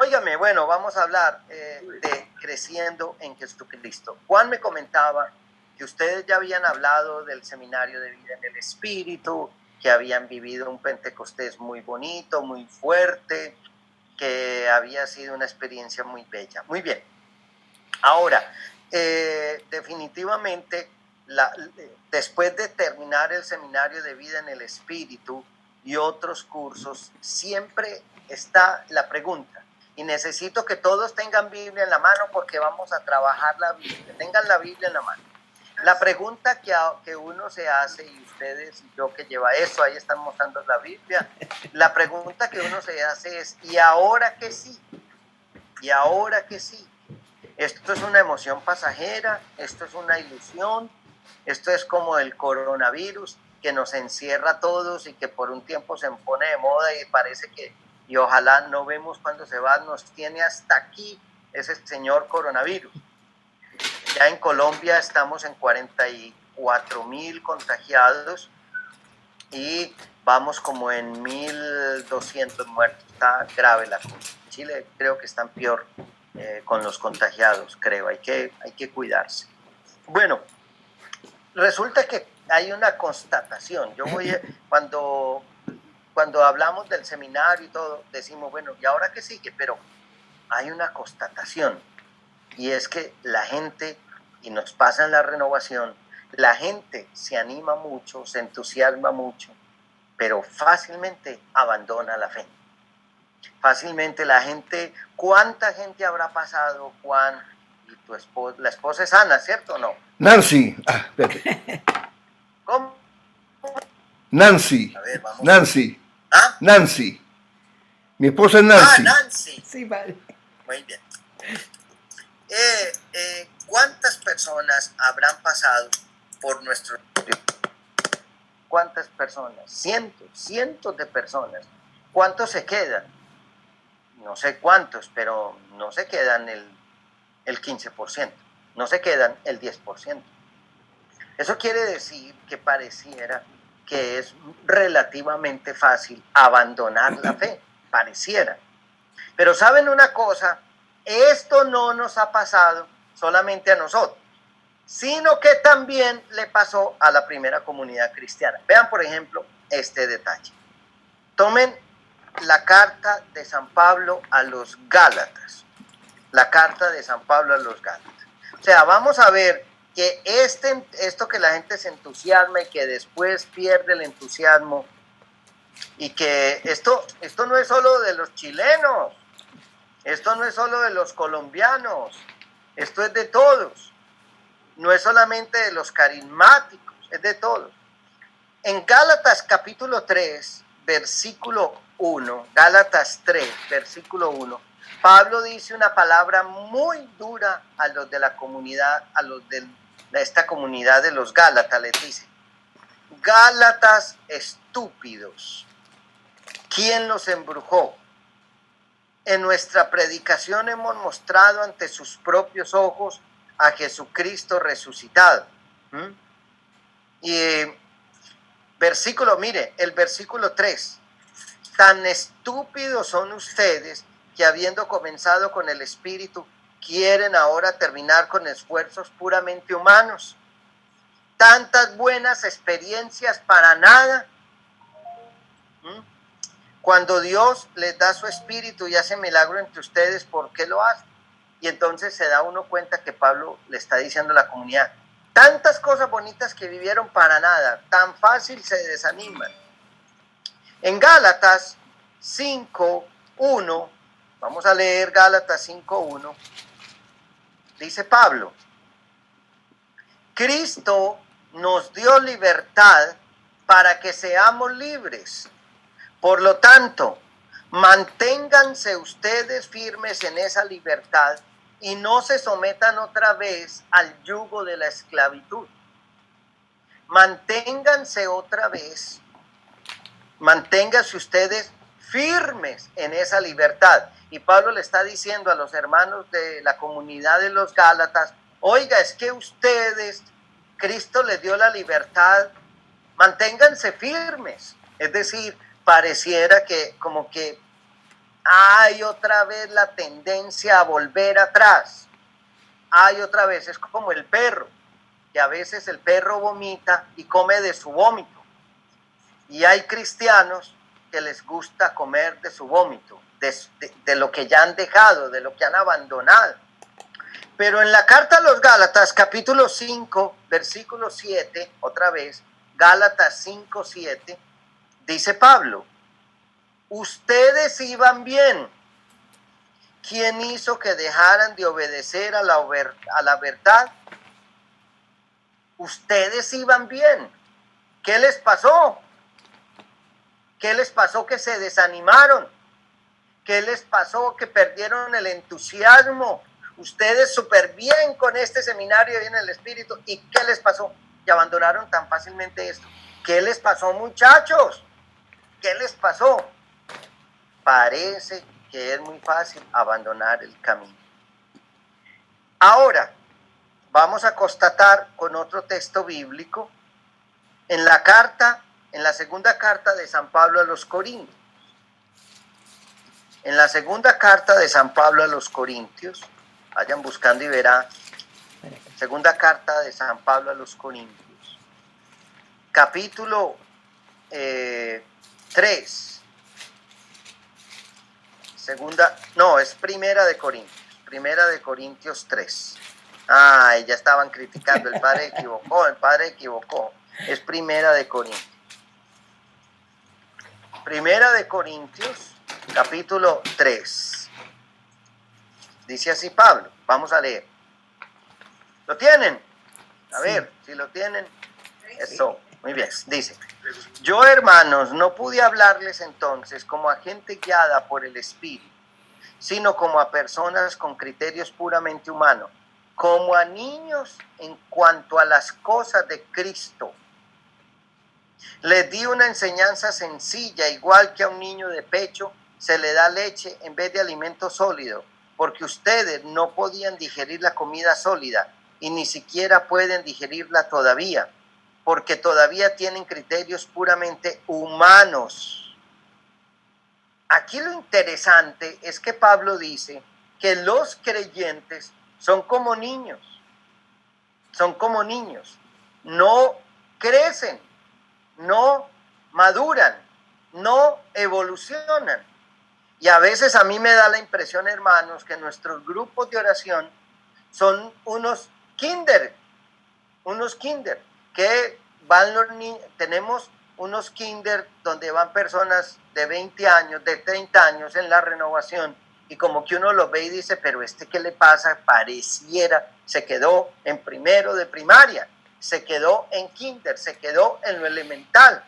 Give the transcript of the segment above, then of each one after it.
Óigame, bueno, vamos a hablar de creciendo en Jesucristo. Juan me comentaba que ustedes ya habían hablado del seminario de vida en el Espíritu, que habían vivido un Pentecostés muy bonito, muy fuerte, que había sido una experiencia muy bella. Muy bien. Ahora, definitivamente, después de terminar el seminario de vida en el Espíritu y otros cursos, siempre está la pregunta. Y necesito que todos tengan Biblia en la mano porque vamos a trabajar la Biblia. Tengan la Biblia en la mano. La pregunta que uno se hace, y ustedes y yo que lleva eso, ahí están mostrando la Biblia, la pregunta que uno se hace es, ¿y ahora qué sí? ¿Y ahora qué sí? Esto es una emoción pasajera, esto es una ilusión, esto es como el coronavirus que nos encierra a todos y que por un tiempo se pone de moda y parece que, y ojalá no vemos cuando se va, nos tiene hasta aquí ese señor coronavirus. Ya en Colombia estamos en 44.000 contagiados y vamos como en 1.200 muertos. Está grave la cosa. Chile creo que están peor con los contagiados, creo. Hay que cuidarse. Bueno, resulta que hay una constatación. Cuando hablamos del seminario y todo, decimos, bueno, ¿y ahora qué sigue? Pero hay una constatación. Y es que la gente, y nos pasa en la renovación, la gente se anima mucho, se entusiasma mucho, pero fácilmente abandona la fe. Fácilmente la gente, ¿cuánta gente habrá pasado, Juan? Y tu esposa, la esposa es Ana, ¿cierto o no? Nancy. Espérate. ¿Cómo? Nancy. A ver, vamos. Nancy. ¿Ah? Nancy. Mi esposa es Nancy. Ah, Nancy. Sí, vale. Muy bien. ¿Cuántas personas habrán pasado por nuestro estudio? ¿Cuántas personas? Cientos de personas. ¿Cuántos se quedan? No sé cuántos, pero no se quedan el 15%, no se quedan el 10%. Eso quiere decir que pareciera que es relativamente fácil abandonar la fe, pareciera. Pero ¿saben una cosa? Esto no nos ha pasado solamente a nosotros, sino que también le pasó a la primera comunidad cristiana. Vean, por ejemplo, este detalle. Tomen la carta de San Pablo a los Gálatas. La carta de San Pablo a los Gálatas. O sea, vamos a ver que esto que la gente se entusiasma y que después pierde el entusiasmo, y que esto no es solo de los chilenos, esto no es solo de los colombianos, esto es de todos. No es solamente de los carismáticos, es de todos. En Gálatas capítulo 3, versículo 1, Gálatas 3, versículo 1, Pablo dice una palabra muy dura a los de la comunidad, a los de esta comunidad de los Gálatas, les dice: Gálatas estúpidos, ¿quién los embrujó? En nuestra predicación hemos mostrado ante sus propios ojos a Jesucristo resucitado. Y mire, el versículo 3. Tan estúpidos son ustedes que, habiendo comenzado con el Espíritu, quieren ahora terminar con esfuerzos puramente humanos. Tantas buenas experiencias para nada. Cuando Dios les da su Espíritu y hace milagro entre ustedes, ¿por qué lo hace? Y entonces se da uno cuenta que Pablo le está diciendo a la comunidad: tantas cosas bonitas que vivieron para nada, tan fácil se desaniman. En Gálatas 5:1, vamos a leer Gálatas 5:1, dice Pablo: Cristo nos dio libertad para que seamos libres. Por lo tanto, manténganse ustedes firmes en esa libertad y no se sometan otra vez al yugo de la esclavitud. Manténganse ustedes firmes en esa libertad. Y Pablo le está diciendo a los hermanos de la comunidad de los Gálatas: oiga, es que ustedes, Cristo les dio la libertad, manténganse firmes. Es decir, pareciera que como que hay otra vez la tendencia a volver atrás. Hay otra vez, es como el perro, que a veces el perro vomita y come de su vómito. Y hay cristianos que les gusta comer de su vómito, de lo que ya han dejado, de lo que han abandonado. Pero en la carta a los Gálatas, capítulo 5, versículo 7, otra vez, Gálatas 5, 7, dice Pablo, ustedes iban bien. ¿Quién hizo que dejaran de obedecer a la verdad? Ustedes iban bien. ¿Qué les pasó? ¿Qué les pasó que se desanimaron? ¿Qué les pasó que perdieron el entusiasmo? Ustedes súper bien con este seminario y en el Espíritu. ¿Y qué les pasó? Que abandonaron tan fácilmente esto. ¿Qué les pasó, muchachos? ¿Qué les pasó? Parece que es muy fácil abandonar el camino. Ahora, vamos a constatar con otro texto bíblico en la segunda carta de San Pablo a los Corintios. En la segunda carta de San Pablo a los Corintios, vayan buscando y verán, segunda carta de San Pablo a los Corintios, capítulo 3, es primera de Corintios 3. Ya estaban criticando, el padre equivocó, es primera de Corintios. Primera de Corintios, capítulo 3. Dice así Pablo, vamos a leer. ¿Lo tienen? A ver, si lo tienen. Eso, muy bien. Dice, yo, hermanos, no pude hablarles entonces como a gente guiada por el Espíritu, sino como a personas con criterios puramente humanos, como a niños en cuanto a las cosas de Cristo. Les di una enseñanza sencilla, igual que a un niño de pecho se le da leche en vez de alimento sólido, porque ustedes no podían digerir la comida sólida y ni siquiera pueden digerirla todavía, porque todavía tienen criterios puramente humanos. Aquí lo interesante es que Pablo dice que los creyentes son como niños, no crecen, no maduran, no evolucionan. Y a veces a mí me da la impresión, hermanos, que nuestros grupos de oración son unos kinder, que van los niños. Tenemos unos kinder donde van personas de 20 años, de 30 años en la renovación, y como que uno los ve y dice, pero ¿qué le pasa? Pareciera, se quedó en primero de primaria, se quedó en kinder, se quedó en lo elemental.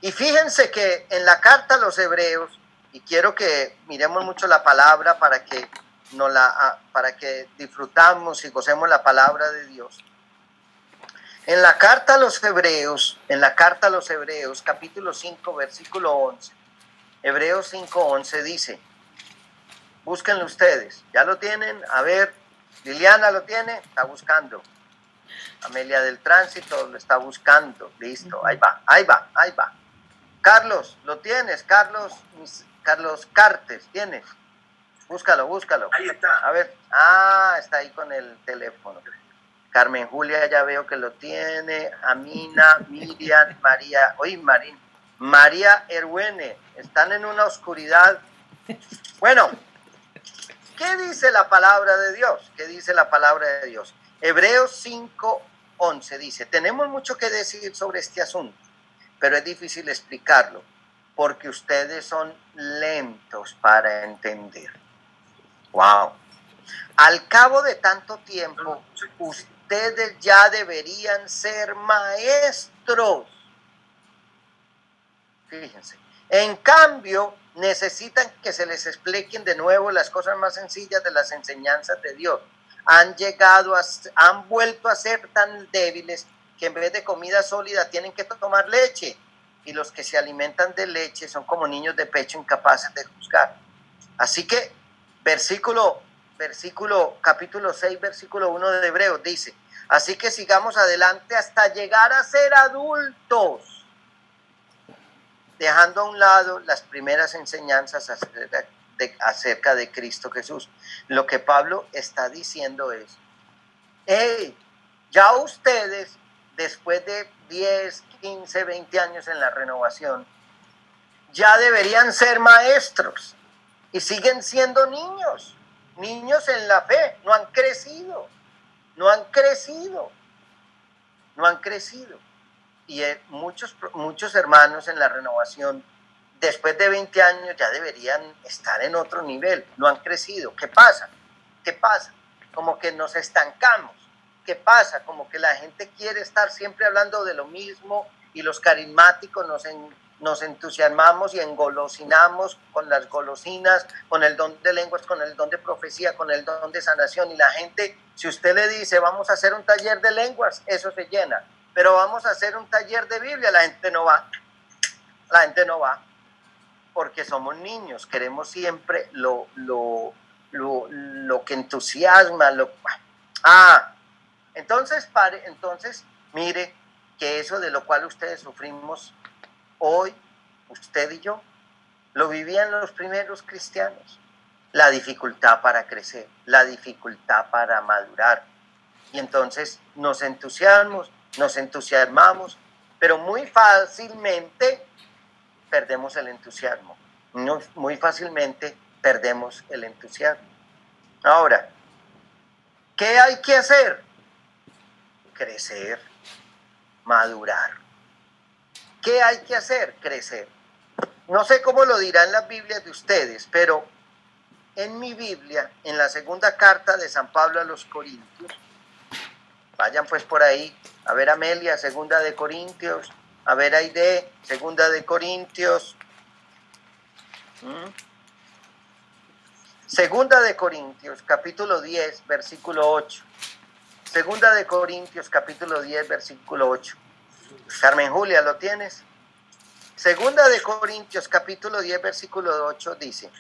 Y fíjense que en la carta a los Hebreos, y quiero que miremos mucho la palabra para que disfrutamos y gocemos la palabra de Dios. En la carta a los Hebreos, capítulo 5, versículo 11, Hebreos 5:11 dice, búsquenlo ustedes, ¿ya lo tienen? A ver, Liliana lo tiene, está buscando. Amelia del Tránsito lo está buscando, listo, ahí va. Carlos, ¿lo tienes? Carlos Cartes, ¿tienes? Búscalo. Ahí está. A ver, está ahí con el teléfono. Carmen Julia ya veo que lo tiene. Amina, Miriam, María Erwene, están en una oscuridad. Bueno, ¿qué dice la palabra de Dios? Hebreos 5:11 dice, tenemos mucho que decir sobre este asunto, pero es difícil explicarlo, porque ustedes son lentos para entender. ¡Wow! Al cabo de tanto tiempo, ustedes ya deberían ser maestros. Fíjense. En cambio, necesitan que se les expliquen de nuevo las cosas más sencillas de las enseñanzas de Dios. Han vuelto a ser tan débiles que en vez de comida sólida tienen que tomar leche. Y los que se alimentan de leche son como niños de pecho incapaces de juzgar. Así que, capítulo 6, versículo 1 de Hebreos dice, así que sigamos adelante hasta llegar a ser adultos. dejando a un lado las primeras enseñanzas acerca de Cristo Jesús. Lo que Pablo está diciendo es, hey, ya ustedes, después de 10, 15, 20 años en la renovación, ya deberían ser maestros y siguen siendo niños en la fe, no han crecido. Y muchos hermanos en la renovación, después de 20 años, ya deberían estar en otro nivel, no han crecido. ¿Qué pasa? Como que nos estancamos. ¿Qué pasa? Como que la gente quiere estar siempre hablando de lo mismo y los carismáticos nos entusiasmamos y engolosinamos con las golosinas, con el don de lenguas, con el don de profecía, con el don de sanación. Y la gente, si usted le dice, vamos a hacer un taller de lenguas, eso se llena. Pero vamos a hacer un taller de Biblia, la gente no va. Porque somos niños, queremos siempre lo que entusiasma. Entonces, mire que eso de lo cual ustedes sufrimos hoy, usted y yo, lo vivían los primeros cristianos. La dificultad para crecer, la dificultad para madurar. Y entonces nos entusiasmamos, pero muy fácilmente perdemos el entusiasmo. Muy fácilmente perdemos el entusiasmo. Ahora, ¿qué hay que hacer? Crecer, madurar. ¿Qué hay que hacer? Crecer. No sé cómo lo dirán las Biblias de ustedes, pero en mi Biblia, en la segunda carta de San Pablo a los Corintios, vayan pues por ahí, a ver Amelia, segunda de Corintios, a ver Aide, segunda de Corintios, segunda de Corintios, capítulo 10, versículo 8, segunda de Corintios, capítulo 10, versículo 8, Carmen Julia, ¿lo tienes? Segunda de Corintios, capítulo 10, versículo 8 dice,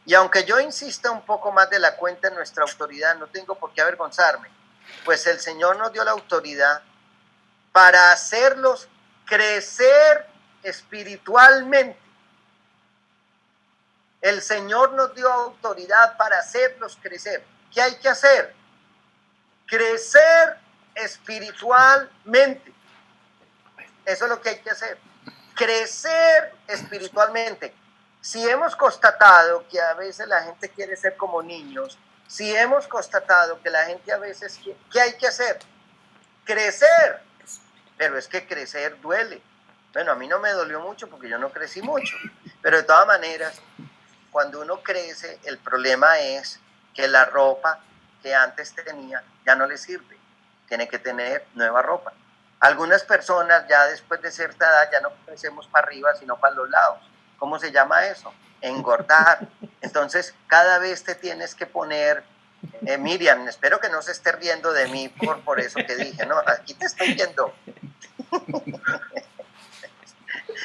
y aunque yo insista un poco más de la cuenta en nuestra autoridad, no tengo por qué avergonzarme, pues el Señor nos dio la autoridad para hacerlos crecer espiritualmente. El Señor nos dio autoridad para hacerlos crecer. ¿Qué hay que hacer? Crecer espiritualmente. Eso es lo que hay que hacer. Crecer espiritualmente. Si hemos constatado que a veces la gente quiere ser como niños, si hemos constatado que la gente a veces quiere, ¿qué hay que hacer? Crecer. Pero es que crecer duele. Bueno, a mí no me dolió mucho porque yo no crecí mucho. Pero de todas maneras, cuando uno crece, el problema es que la ropa que antes tenía ya no le sirve. Tiene que tener nueva ropa. Algunas personas ya después de cierta edad ya no crecemos para arriba, sino para los lados. ¿Cómo se llama eso? Engordar. Entonces, cada vez te tienes que poner, Miriam, espero que no se esté riendo de mí por eso que dije, ¿no? Aquí te estoy viendo.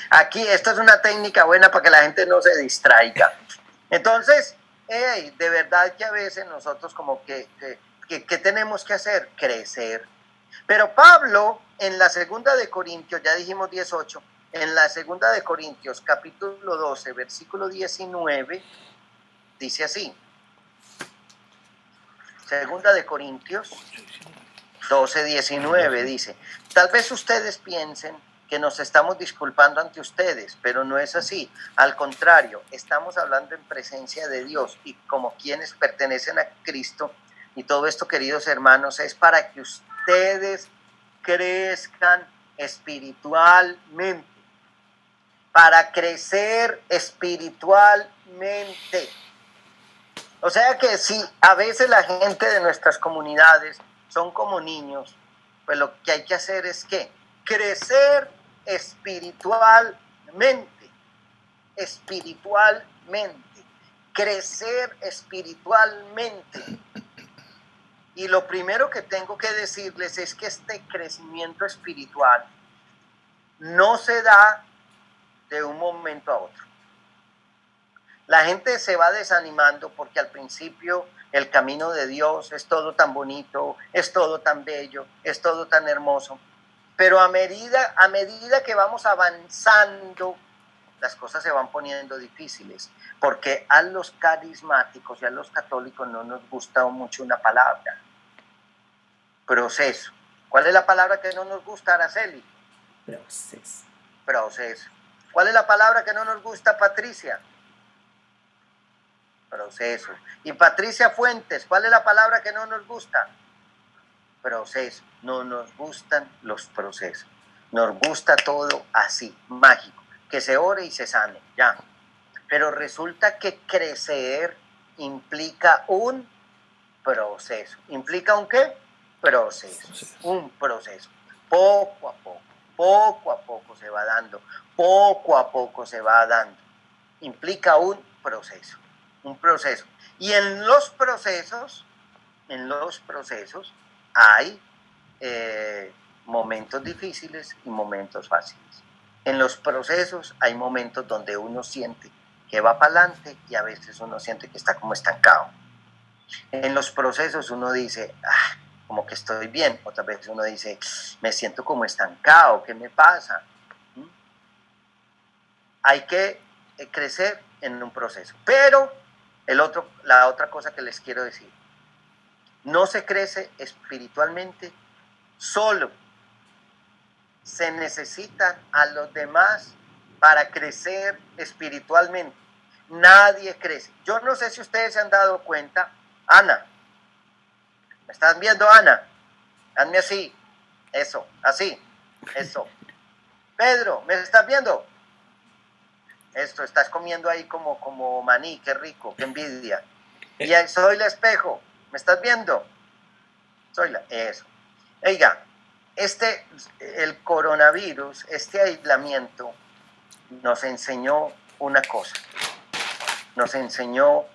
Aquí, esto es una técnica buena para que la gente no se distraiga. Entonces, de verdad que a veces nosotros como que tenemos que hacer, crecer. Pero Pablo, en la segunda de Corintios, ya dijimos 18, en la segunda de Corintios, capítulo 12, versículo 19, dice así. Segunda de Corintios 12, 19 dice, tal vez ustedes piensen que nos estamos disculpando ante ustedes, pero no es así. Al contrario, estamos hablando en presencia de Dios y como quienes pertenecen a Cristo. Y todo esto, queridos hermanos, es para que ustedes crezcan espiritualmente, para crecer espiritualmente. O sea que si a veces la gente de nuestras comunidades son como niños, pues lo que hay que hacer es ¿qué? Crecer espiritualmente, crecer espiritualmente. Y lo primero que tengo que decirles es que este crecimiento espiritual no se da de un momento a otro. La gente se va desanimando porque al principio el camino de Dios es todo tan bonito, es todo tan bello, es todo tan hermoso. Pero a medida que vamos avanzando las cosas se van poniendo difíciles, porque a los carismáticos y a los católicos no nos gusta mucho una palabra: proceso. ¿Cuál es la palabra que no nos gusta, Araceli? Proceso. Proceso. ¿Cuál es la palabra que no nos gusta, Patricia? Proceso. Y Patricia Fuentes, ¿cuál es la palabra que no nos gusta? Proceso. No nos gustan los procesos. Nos gusta todo así, mágico, que se ore y se sane, ya. Pero resulta que crecer implica un proceso. ¿Implica un qué? Proceso. Un proceso. Poco a poco se va dando. Poco a poco se va dando. Implica un proceso. Un proceso. Y en los procesos hay momentos difíciles y momentos fáciles. En los procesos hay momentos donde uno siente que va para adelante y a veces uno siente que está como estancado. En los procesos uno dice, como que estoy bien. Otras veces uno dice, me siento como estancado, ¿qué me pasa? Hay que crecer en un proceso. Pero la otra cosa que les quiero decir, no se crece espiritualmente solo. Se necesitan a los demás para crecer espiritualmente. Nadie crece. Yo no sé si ustedes se han dado cuenta. Ana, ¿me estás viendo, Ana? Hazme así. Eso, así. Eso. Pedro, ¿me estás viendo? Esto, estás comiendo ahí como maní, qué rico, qué envidia. Y ahí soy el espejo, ¿me estás viendo? Eso. Oiga, el coronavirus, este aislamiento, nos enseñó una cosa. Nos enseñó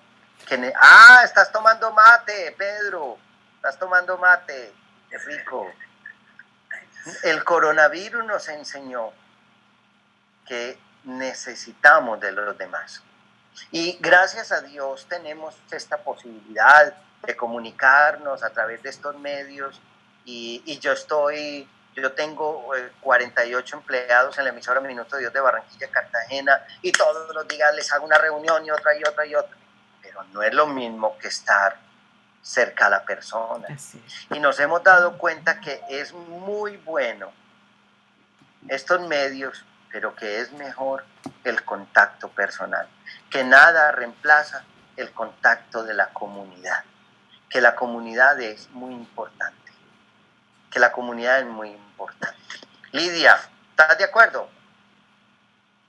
que... estás tomando mate, Pedro. Estás tomando mate, qué rico. El coronavirus nos enseñó que necesitamos de los demás. Y gracias a Dios tenemos esta posibilidad de comunicarnos a través de estos medios y yo tengo 48 empleados en la emisora Minuto de Dios de Barranquilla, Cartagena, y todos los días les hago una reunión y otra y otra y otra. Pero no es lo mismo que estar cerca a la persona. Y nos hemos dado cuenta que es muy bueno estos medios, pero que es mejor el contacto personal, que nada reemplaza el contacto de la comunidad, que la comunidad es muy importante, Lidia, ¿estás de acuerdo?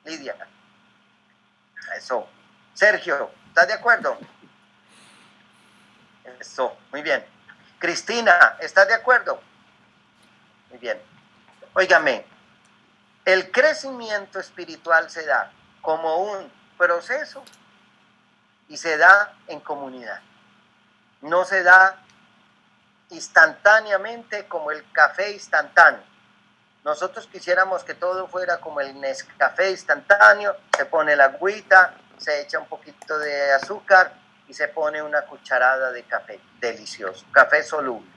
Lidia, eso. Sergio, ¿estás de acuerdo? Eso, muy bien. Cristina, ¿estás de acuerdo? Muy bien. Óigame, el crecimiento espiritual se da como un proceso y se da en comunidad. No se da instantáneamente como el café instantáneo. Nosotros quisiéramos que todo fuera como el Nescafé instantáneo, se pone la agüita, se echa un poquito de azúcar y se pone una cucharada de café, delicioso, café soluble.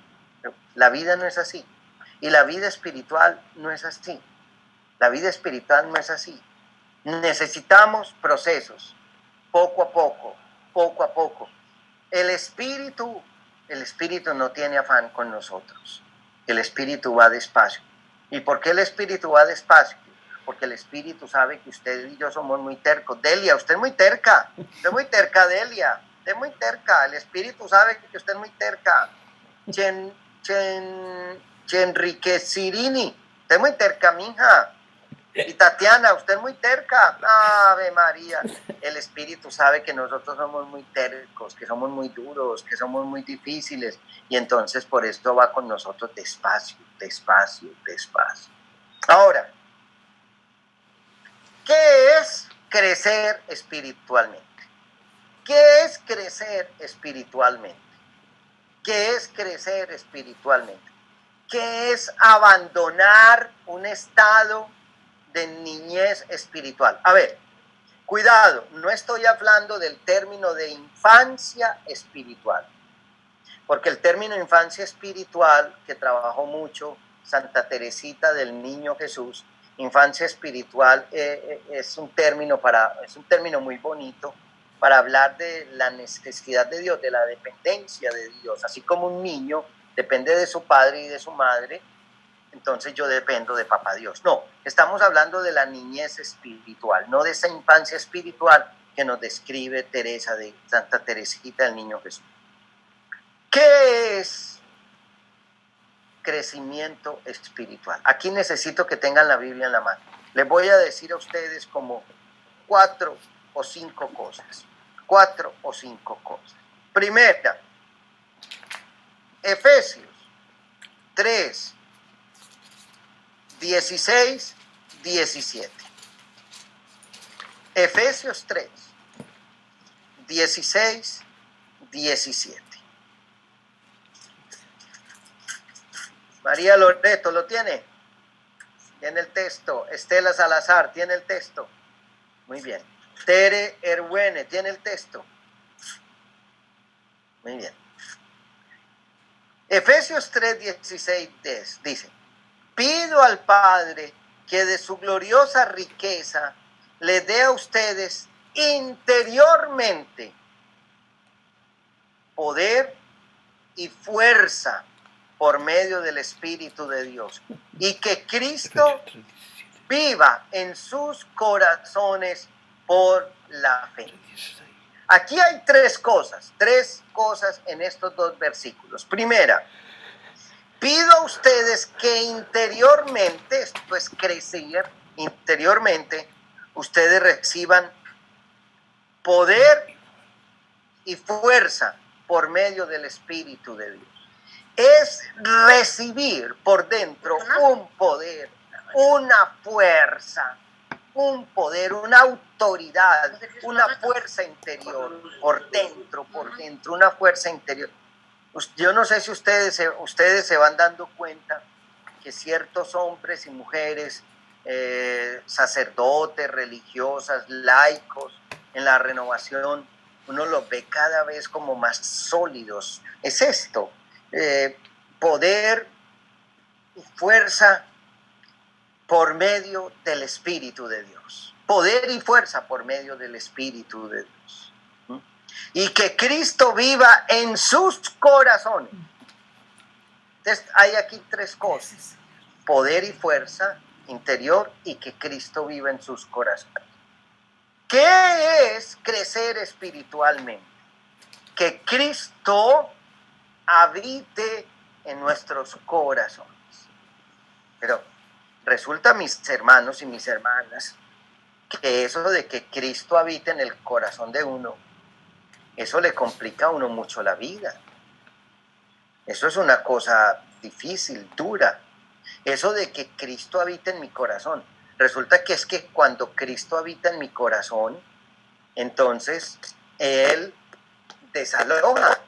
La vida no es así. Y la vida espiritual no es así. La vida espiritual no es así. Necesitamos procesos, poco a poco. El espíritu no tiene afán con nosotros. El espíritu va despacio. ¿Y por qué el espíritu va despacio? Porque el espíritu sabe que usted y yo somos muy tercos. Delia, usted es muy terca. Usted es muy terca, Delia. Usted es muy terca. El espíritu sabe que usted es muy terca. Chenrique Cirini, usted es muy terca, mija. Y Tatiana, usted es muy terca. Ave María. El espíritu sabe que nosotros somos muy tercos, que somos muy duros, que somos muy difíciles. Y entonces por esto va con nosotros despacio. Ahora, ¿qué es crecer espiritualmente? ¿Qué es crecer espiritualmente? ¿Qué es crecer espiritualmente? ¿Qué es abandonar un estado de niñez espiritual? A ver, cuidado, no estoy hablando del término de infancia espiritual, porque el término infancia espiritual, que trabajó mucho Santa Teresita del Niño Jesús, Infancia espiritual es un término muy bonito para hablar de la necesidad de Dios, de la dependencia de Dios. Así como un niño depende de su padre y de su madre, entonces yo dependo de papá Dios. No, estamos hablando de la niñez espiritual, no de esa infancia espiritual que nos describe Teresa de Santa Teresita del Niño Jesús. ¿Qué es crecimiento espiritual? Aquí necesito que tengan la Biblia en la mano. Les voy a decir a ustedes como 4 o 5 cosas. 4 o 5 cosas. Primera, Efesios 3, 16, 17. Efesios 3, 16, 17. María Loreto, ¿lo tiene? Tiene el texto. Estela Salazar, tiene el texto. Muy bien. Tere Erwene, tiene el texto. Muy bien. Efesios 3, 16 dice: pido al Padre que de su gloriosa riqueza le dé a ustedes interiormente poder y fuerza por medio del Espíritu de Dios, y que Cristo viva en sus corazones por la fe. Aquí hay tres cosas en estos 2 versículos. Primera, pido a ustedes que interiormente, esto es crecer, interiormente, ustedes reciban poder y fuerza por medio del Espíritu de Dios. Es recibir por dentro un poder, una fuerza, un poder, una autoridad, una fuerza interior, por dentro, una fuerza interior. Yo no sé si ustedes se van dando cuenta que ciertos hombres y mujeres, sacerdotes, religiosas, laicos, en la renovación, uno los ve cada vez como más sólidos. Es esto, poder y fuerza por medio del Espíritu de Dios. Poder y fuerza por medio del Espíritu de Dios. Y que Cristo viva en sus corazones. Entonces, hay aquí 3 cosas: poder y fuerza interior, y que Cristo viva en sus corazones. ¿Qué es crecer espiritualmente? Que Cristo habite en nuestros corazones. Pero resulta, mis hermanos y mis hermanas, que eso de que Cristo habite en el corazón de uno, eso le complica a uno mucho la vida. Eso es una cosa difícil, dura. Eso de que Cristo habita en mi corazón. Resulta que es que cuando Cristo habita en mi corazón, entonces Él desaloja.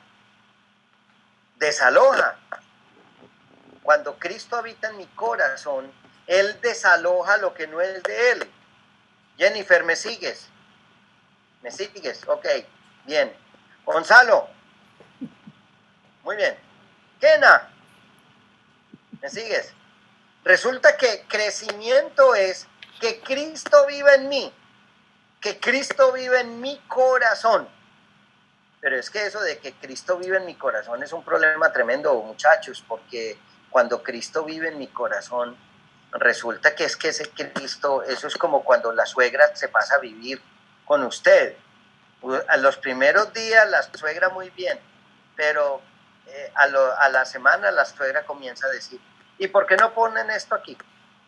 Cuando Cristo habita en mi corazón, Él desaloja lo que no es de Él. Jennifer, ¿me sigues? ¿Me sigues? Ok, bien. Gonzalo. Muy bien. Kena, ¿me sigues? Resulta que crecimiento es que Cristo vive en mí, que Cristo vive en mi corazón. Pero es que eso de que Cristo vive en mi corazón es un problema tremendo, muchachos, porque cuando Cristo vive en mi corazón, resulta que es que ese Cristo, eso es como cuando la suegra se pasa a vivir con usted. A los primeros días la suegra muy bien, pero a la semana la suegra comienza a decir: ¿y por qué no ponen esto aquí?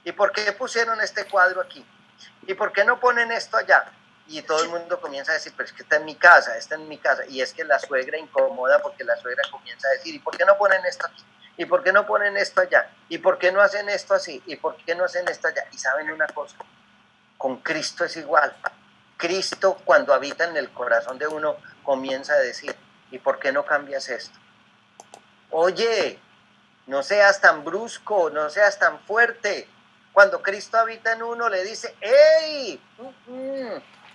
¿Y por qué pusieron este cuadro aquí? ¿Y por qué no ponen esto allá? Y todo el mundo comienza a decir: pero es que está en mi casa. Y es que la suegra incomoda, porque la suegra comienza a decir: ¿y por qué no ponen esto aquí? ¿Y por qué no ponen esto allá? ¿Y por qué no hacen esto así? ¿Y por qué no hacen esto allá? Y saben una cosa, con Cristo es igual. Cristo, cuando habita en el corazón de uno, comienza a decir: ¿y por qué no cambias esto? Oye, no seas tan brusco, no seas tan fuerte. Cuando Cristo habita en uno, le dice: ¡ey!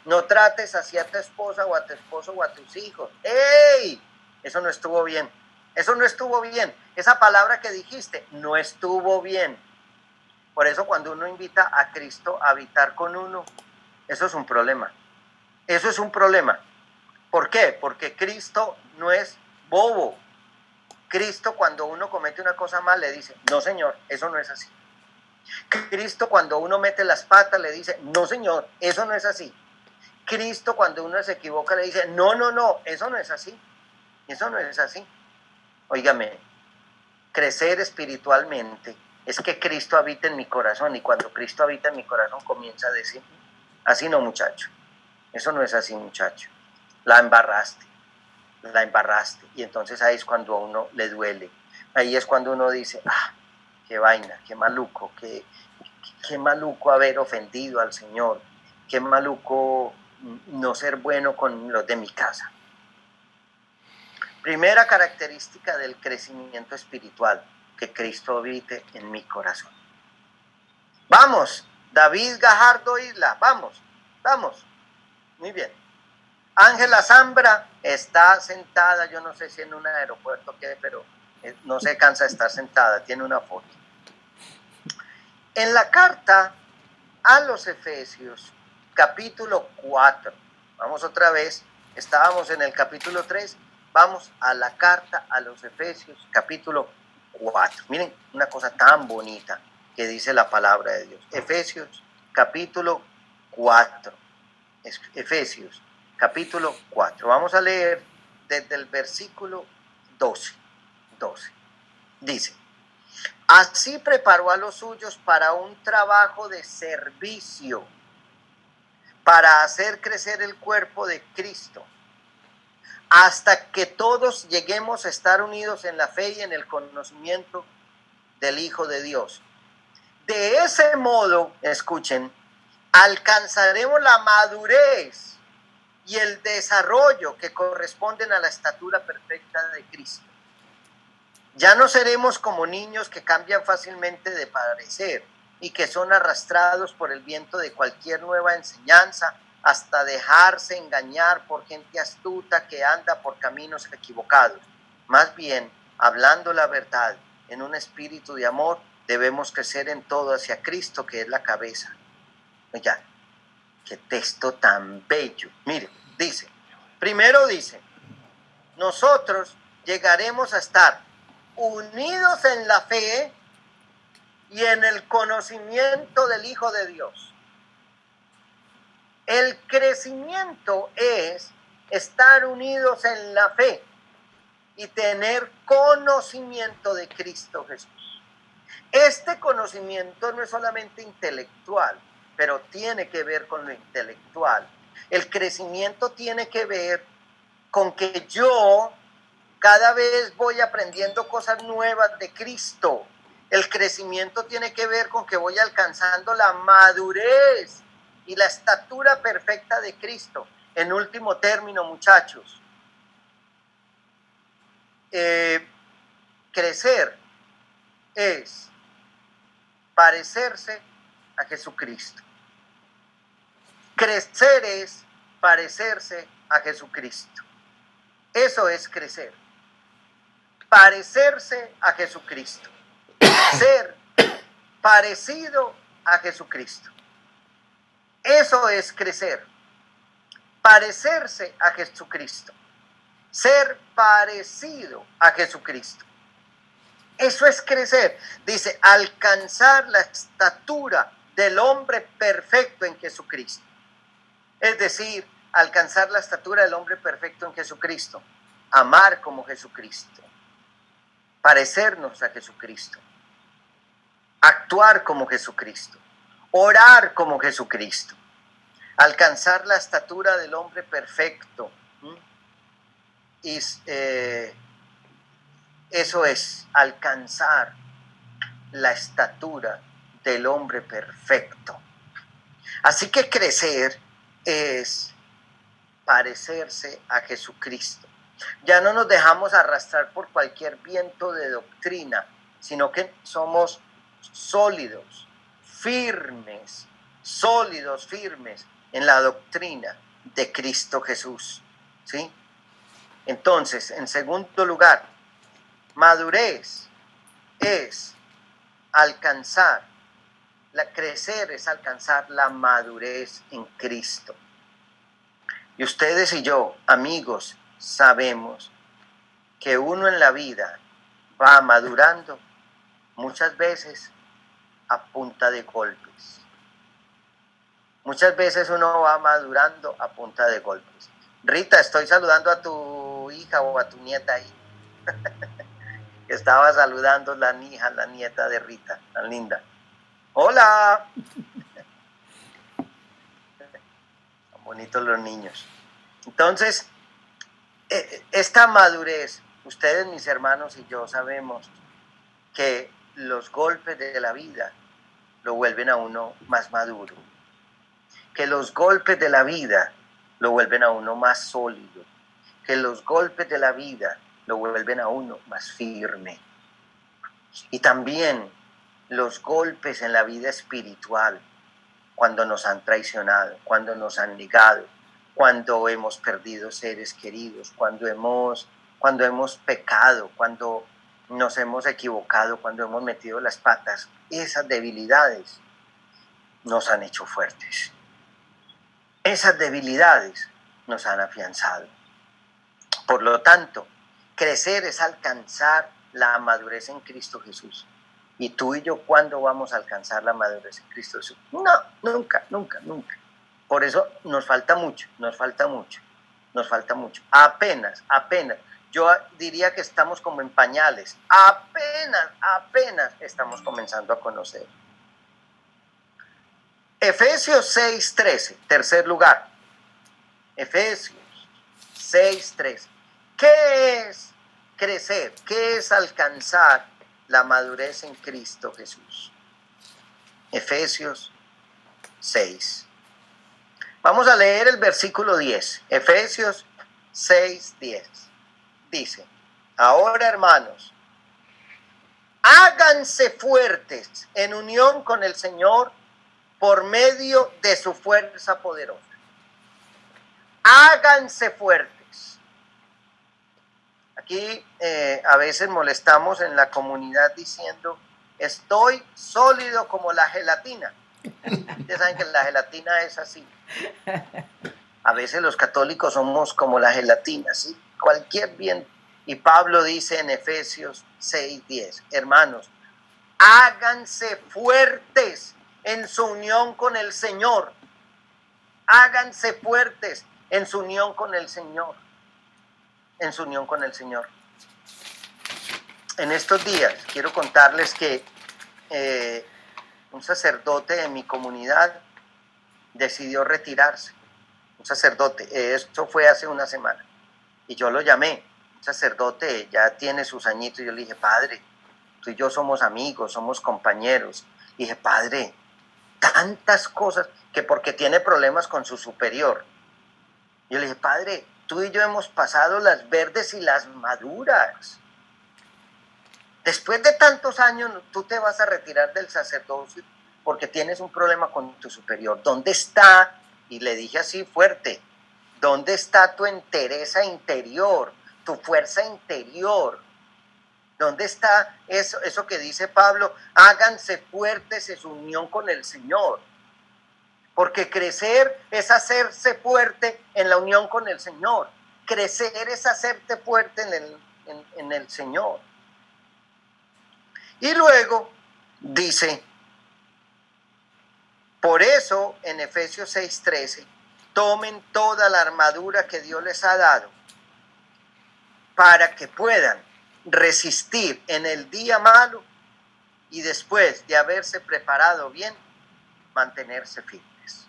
No trates así a tu esposa o a tu esposo o a tus hijos. ¡Ey! Eso no estuvo bien. Eso no estuvo bien. Esa palabra que dijiste no estuvo bien. Por eso cuando uno invita a Cristo a habitar con uno, eso es un problema. Eso es un problema. ¿Por qué? Porque Cristo no es bobo. Cristo, cuando uno comete una cosa mal, le dice, no señor, eso no es así. Cristo, cuando uno mete las patas, le dice, no señor, eso no es así. Cristo, cuando uno se equivoca, le dice, no, no, no, eso no es así. Eso no es así. Óigame, crecer espiritualmente es que Cristo habita en mi corazón, y cuando Cristo habita en mi corazón comienza a decir, así no muchacho, eso no es así muchacho, la embarraste, y entonces ahí es cuando a uno le duele, ahí es cuando uno dice, qué vaina, qué maluco haber ofendido al Señor, qué maluco no ser bueno con los de mi casa. Primera característica del crecimiento espiritual, que Cristo habite en mi corazón. Vamos, David Gajardo Isla, vamos. Muy bien. Ángela Zambra está sentada, yo no sé si en un aeropuerto o qué, pero no se cansa de estar sentada, tiene una foto. En la carta a los Efesios, capítulo 4, vamos otra vez, estábamos en el capítulo 3, vamos a la carta a los Efesios, capítulo 4. Miren, una cosa tan bonita que dice la palabra de Dios. Efesios, capítulo 4. Efesios, capítulo 4. Vamos a leer desde el versículo 12. Dice, así preparó a los suyos para un trabajo de servicio, para hacer crecer el cuerpo de Cristo, hasta que todos lleguemos a estar unidos en la fe y en el conocimiento del Hijo de Dios. De ese modo, escuchen, alcanzaremos la madurez y el desarrollo que corresponden a la estatura perfecta de Cristo. Ya no seremos como niños que cambian fácilmente de parecer y que son arrastrados por el viento de cualquier nueva enseñanza hasta dejarse engañar por gente astuta que anda por caminos equivocados. Más bien, hablando la verdad en un espíritu de amor, debemos crecer en todo hacia Cristo, que es la cabeza. Oiga, qué texto tan bello. Mire, primero dice, nosotros llegaremos a estar unidos en la fe y en el conocimiento del Hijo de Dios. El crecimiento es estar unidos en la fe y tener conocimiento de Cristo Jesús. Este conocimiento no es solamente intelectual, pero tiene que ver con lo intelectual. El crecimiento tiene que ver con que yo cada vez voy aprendiendo cosas nuevas de Cristo. El crecimiento tiene que ver con que voy alcanzando la madurez y la estatura perfecta de Cristo. En último término, muchachos, crecer es parecerse a Jesucristo. Crecer es parecerse a Jesucristo. Eso es crecer. Parecerse a Jesucristo. Ser parecido a Jesucristo. Eso es crecer. Parecerse a Jesucristo. Ser parecido a Jesucristo. Eso es crecer. Dice, alcanzar la estatura del hombre perfecto en Jesucristo. Es decir, alcanzar la estatura del hombre perfecto en Jesucristo. Amar como Jesucristo. Parecernos a Jesucristo. Actuar como Jesucristo. Orar como Jesucristo. Alcanzar la estatura del hombre perfecto. Y eso es alcanzar la estatura del hombre perfecto. Así que crecer es parecerse a Jesucristo. Ya no nos dejamos arrastrar por cualquier viento de doctrina, sino que somos sólidos, firmes en la doctrina de Cristo Jesús. ¿Sí? Entonces, en segundo lugar, madurez es alcanzar crecer es alcanzar la madurez en Cristo. Y ustedes y yo, amigos, sabemos que uno en la vida va madurando muchas veces a punta de golpes. Muchas veces uno va madurando a punta de golpes. Rita, estoy saludando a tu hija o a tu nieta ahí. Estaba saludando la nieta de Rita, tan linda. ¡Hola! Son bonitos los niños. Entonces, esta madurez, ustedes, mis hermanos y yo, sabemos que los golpes de la vida lo vuelven a uno más maduro. Que los golpes de la vida lo vuelven a uno más sólido. Que los golpes de la vida lo vuelven a uno más firme. Y también los golpes en la vida espiritual, cuando nos han traicionado, cuando nos han negado, cuando hemos perdido seres queridos, cuando hemos pecado, cuando nos hemos equivocado, cuando hemos metido las patas, esas debilidades nos han hecho fuertes. Esas debilidades nos han afianzado. Por lo tanto, crecer es alcanzar la madurez en Cristo Jesús. ¿Y tú y yo cuándo vamos a alcanzar la madurez en Cristo Jesús? No, nunca. Por eso nos falta mucho. Apenas. Yo diría que estamos como en pañales. Apenas estamos comenzando a conocer. Efesios 6:13, tercer lugar. Efesios 6:13. ¿Qué es crecer? ¿Qué es alcanzar la madurez en Cristo Jesús? Efesios 6. Vamos a leer el versículo 10. Efesios 6:10. Dice: ahora, hermanos, háganse fuertes en unión con el Señor por medio de su fuerza poderosa. Háganse fuertes. Aquí a veces molestamos en la comunidad diciendo: estoy sólido como la gelatina. Ustedes saben que la gelatina es así. A veces los católicos somos como la gelatina, ¿sí? Cualquier bien. Y Pablo dice en Efesios 6:10: hermanos, háganse fuertes en su unión con el Señor. Háganse fuertes en su unión con el Señor. En su unión con el Señor. En estos días quiero contarles que un sacerdote de mi comunidad decidió retirarse. Un sacerdote, esto fue hace una semana. Y yo lo llamé. Un sacerdote ya tiene sus añitos. Y yo le dije: padre, tú y yo somos amigos, somos compañeros. Y dije: padre, tantas cosas, que porque tiene problemas con su superior. Yo le dije: padre, tú y yo hemos pasado las verdes y las maduras. Después de tantos años, tú te vas a retirar del sacerdocio porque tienes un problema con tu superior. ¿Dónde está? Y le dije así fuerte: ¿dónde está tu entereza interior, tu fuerza interior? ¿Dónde está eso que dice Pablo? Háganse fuertes en su unión con el Señor. Porque crecer es hacerse fuerte en la unión con el Señor. Crecer es hacerte fuerte en el Señor. Y luego dice: por eso en Efesios 6:13, tomen toda la armadura que Dios les ha dado para que puedan resistir en el día malo y después de haberse preparado bien, mantenerse firmes.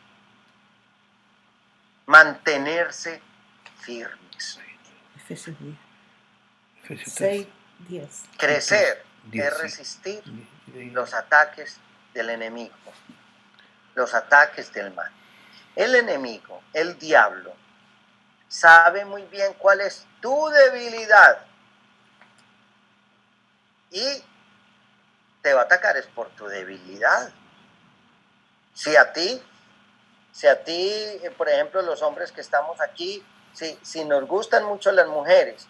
Mantenerse firmes. Efesios 10. Efesios 6, 10. Crecer 10, es sí. resistir los ataques del enemigo, los ataques del mal. El enemigo, el diablo, sabe muy bien cuál es tu debilidad y te va a atacar es por tu debilidad. Si a ti, por ejemplo, los hombres que estamos aquí, si nos gustan mucho las mujeres,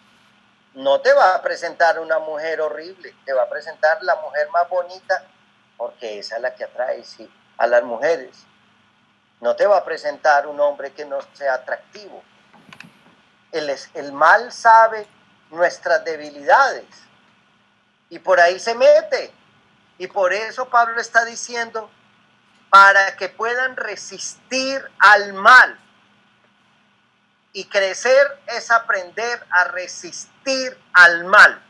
no te va a presentar una mujer horrible, te va a presentar la mujer más bonita porque esa es la que atrae, sí, a las mujeres. No te va a presentar un hombre que no sea atractivo. El mal sabe nuestras debilidades y por ahí se mete. Y por eso Pablo está diciendo, para que puedan resistir al mal. Y crecer es aprender a resistir al mal.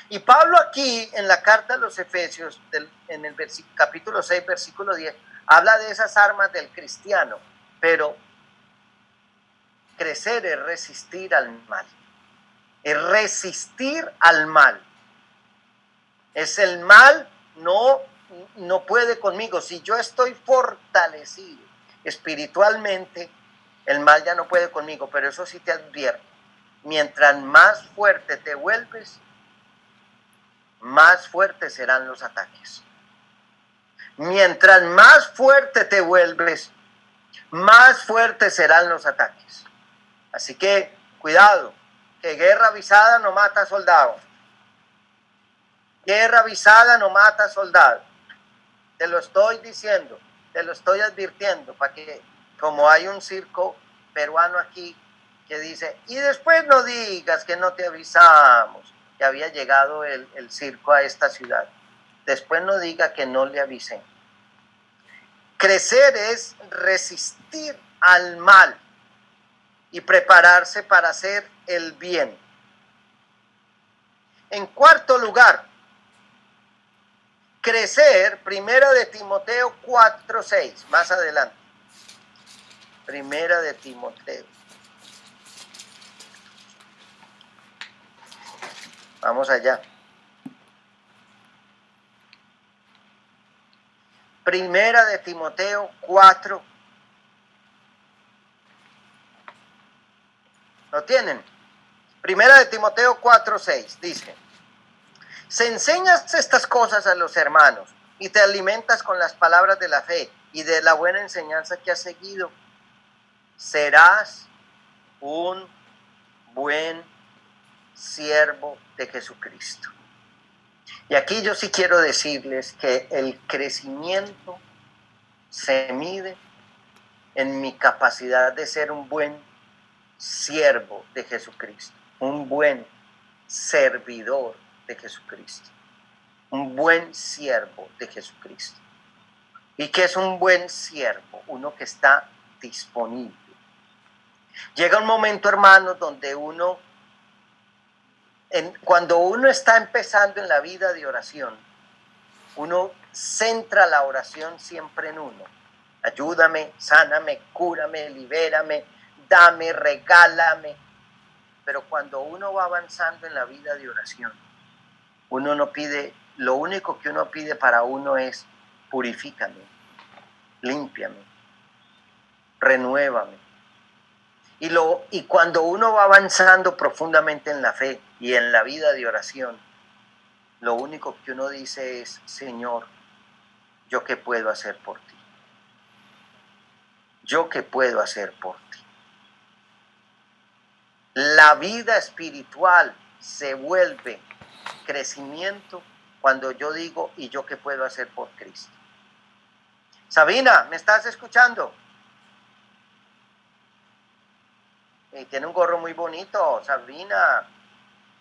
Y Pablo aquí en la carta a los Efesios, en el capítulo 6, versículo 10, habla de esas armas del cristiano, pero crecer es resistir al mal. Es resistir al mal. Es el mal no puede conmigo. Si yo estoy fortalecido espiritualmente, el mal ya no puede conmigo, pero eso sí te advierto. Mientras más fuerte te vuelves, más fuertes serán los ataques. Mientras más fuerte te vuelves, más fuertes serán los ataques. Así que, cuidado, que guerra avisada no mata soldado. Guerra avisada no mata soldado. Te lo estoy diciendo, te lo estoy advirtiendo, para que, como hay un circo peruano aquí que dice, y después no digas que no te avisamos, que había llegado el circo a esta ciudad. Después no diga que no le avisé. Crecer es resistir al mal y prepararse para hacer el bien. En cuarto lugar, crecer, primera de Timoteo 4:6, más adelante. Primera de Timoteo. Vamos allá. Primera de Timoteo 4. ¿Lo tienen? Primera de Timoteo 4:6 dice: si enseñas estas cosas a los hermanos y te alimentas con las palabras de la fe y de la buena enseñanza que has seguido, serás un buen siervo de Jesucristo. Y aquí yo sí quiero decirles que el crecimiento se mide en mi capacidad de ser un buen siervo de Jesucristo, un buen servidor de Jesucristo, un buen siervo de Jesucristo. ¿Y qué es un buen siervo? Uno que está disponible. Llega un momento, hermanos, donde cuando uno está empezando en la vida de oración, uno centra la oración siempre en uno. Ayúdame, sáname, cúrame, libérame, dame, regálame. Pero cuando uno va avanzando en la vida de oración, uno no pide, lo único que uno pide para uno es: purifícame, límpiame, renuévame. Y cuando uno va avanzando profundamente en la fe y en la vida de oración, lo único que uno dice es: Señor, ¿yo qué puedo hacer por ti? ¿Yo qué puedo hacer por ti? La vida espiritual se vuelve crecimiento cuando yo digo: ¿y yo qué puedo hacer por Cristo? Sabina, ¿me estás escuchando? Y tiene un gorro muy bonito, Sabina.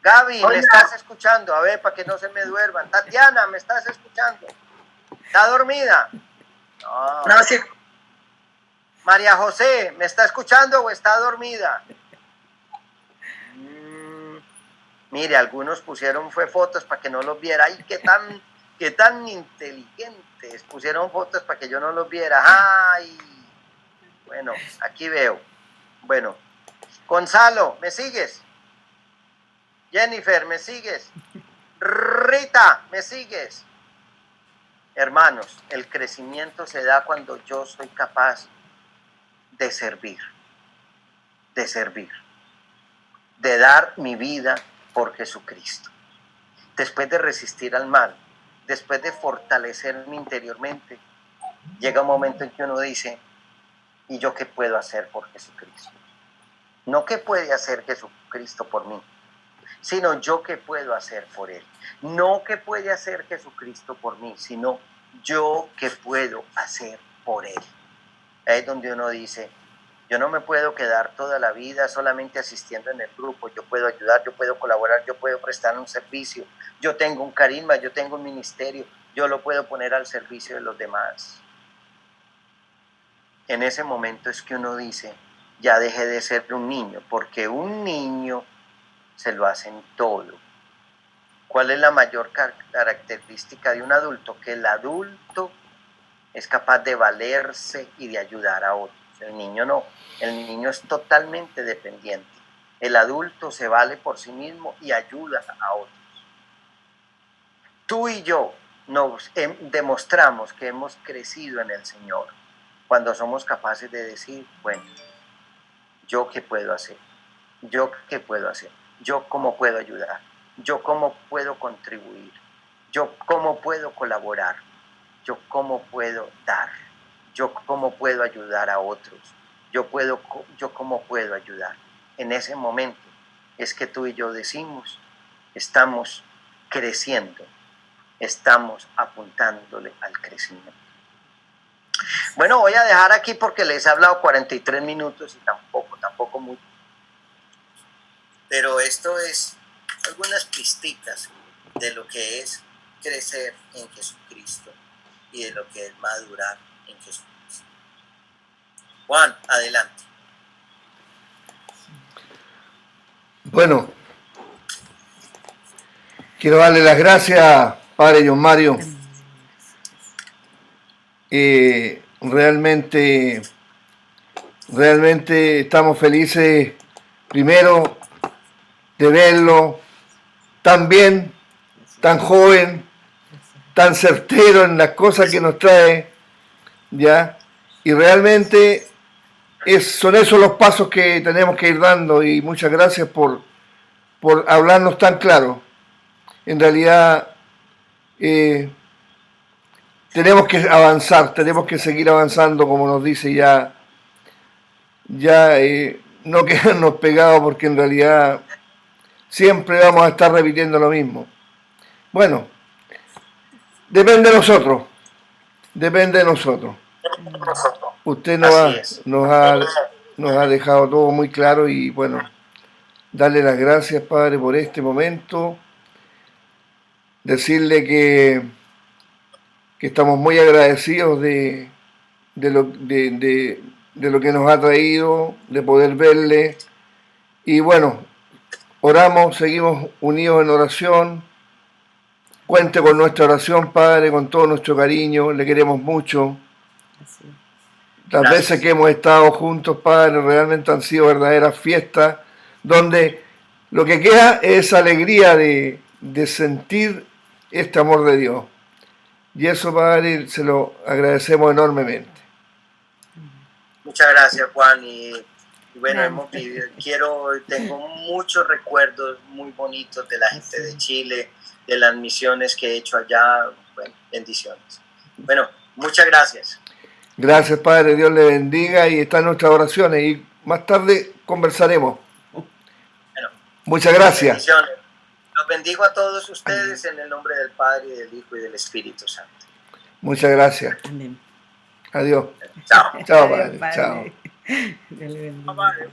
Gaby, Hola. ¿me estás escuchando? A ver, para que no se me duerman. Tatiana, ¿me estás escuchando? ¿Está dormida? No, sí. María José, ¿me está escuchando o está dormida? Mire, algunos pusieron fotos para que no los viera. ¡Ay, qué tan inteligentes! Pusieron fotos para que yo no los viera. ¡Ay! Bueno, aquí veo. Bueno, Gonzalo, ¿me sigues? Jennifer, ¿me sigues? Rita, ¿me sigues? Hermanos, el crecimiento se da cuando yo soy capaz de servir, de dar mi vida por Jesucristo. Después de resistir al mal, después de fortalecerme interiormente, llega un momento en que uno dice: ¿y yo qué puedo hacer por Jesucristo? No qué puede hacer Jesucristo por mí, sino yo qué puedo hacer por Él. No qué puede hacer Jesucristo por mí, sino ¿yo qué puedo hacer por él? Ahí es donde uno dice, yo no me puedo quedar toda la vida solamente asistiendo en el grupo, yo puedo ayudar, yo puedo colaborar, yo puedo prestar un servicio, yo tengo un carisma, yo tengo un ministerio, yo lo puedo poner al servicio de los demás. En ese momento es que uno dice, ya dejé de ser un niño, porque un niño se lo hacen todo. ¿Cuál es la mayor característica de un adulto? Que el adulto es capaz de valerse y de ayudar a otros. El niño no, el niño es totalmente dependiente. El adulto se vale por sí mismo y ayuda a otros. Tú y yo nos demostramos que hemos crecido en el Señor cuando somos capaces de decir, bueno, ¿yo qué puedo hacer? ¿Yo qué puedo hacer? ¿Yo cómo puedo ayudar? ¿Yo cómo puedo contribuir? ¿Yo cómo puedo colaborar? ¿Yo cómo puedo dar? ¿Yo cómo puedo ayudar a otros? ¿Yo cómo puedo ayudar? En ese momento es que tú y yo decimos, estamos creciendo, estamos apuntándole al crecimiento. Bueno, voy a dejar aquí porque les he hablado 43 minutos y tampoco mucho. Pero esto es algunas pisticas de lo que es crecer en Jesucristo y de lo que es madurar en Jesucristo. Juan, adelante. Bueno, quiero darle las gracias, Padre John Mario. Realmente estamos felices, primero, de verlo tan bien, tan joven, tan certero en las cosas que nos trae, ¿ya? Y realmente son esos los pasos que tenemos que ir dando, y muchas gracias por hablarnos tan claro. En realidad, tenemos que avanzar, tenemos que seguir avanzando, como nos dice no quedarnos pegados, porque en realidad siempre vamos a estar repitiendo lo mismo. Bueno, depende de nosotros, Usted nos ha dejado todo muy claro, y bueno, darle las gracias, Padre, por este momento, decirle que estamos muy agradecidos de lo que nos ha traído, de poder verle, y bueno, oramos, seguimos unidos en oración. Cuente con nuestra oración, Padre, con todo nuestro cariño, le queremos mucho. Las veces que hemos estado juntos, Padre, realmente han sido verdaderas fiestas, donde lo que queda es alegría de sentir este amor de Dios. Y eso, Padre, se lo agradecemos enormemente. Muchas gracias, Juan. Y bueno, tengo muchos recuerdos muy bonitos de la gente de Chile, de las misiones que he hecho allá. Bueno, bendiciones. Bueno, muchas gracias. Gracias, Padre, Dios le bendiga, y están nuestras oraciones, y más tarde conversaremos. Bueno, muchas gracias. Bendiciones. Los bendigo a todos ustedes en el nombre del Padre, del Hijo y del Espíritu Santo. Muchas gracias. Amén. Adiós. Chao. Chao, Adiós, Padre. Chao. Dios le bendiga. Bye, bye.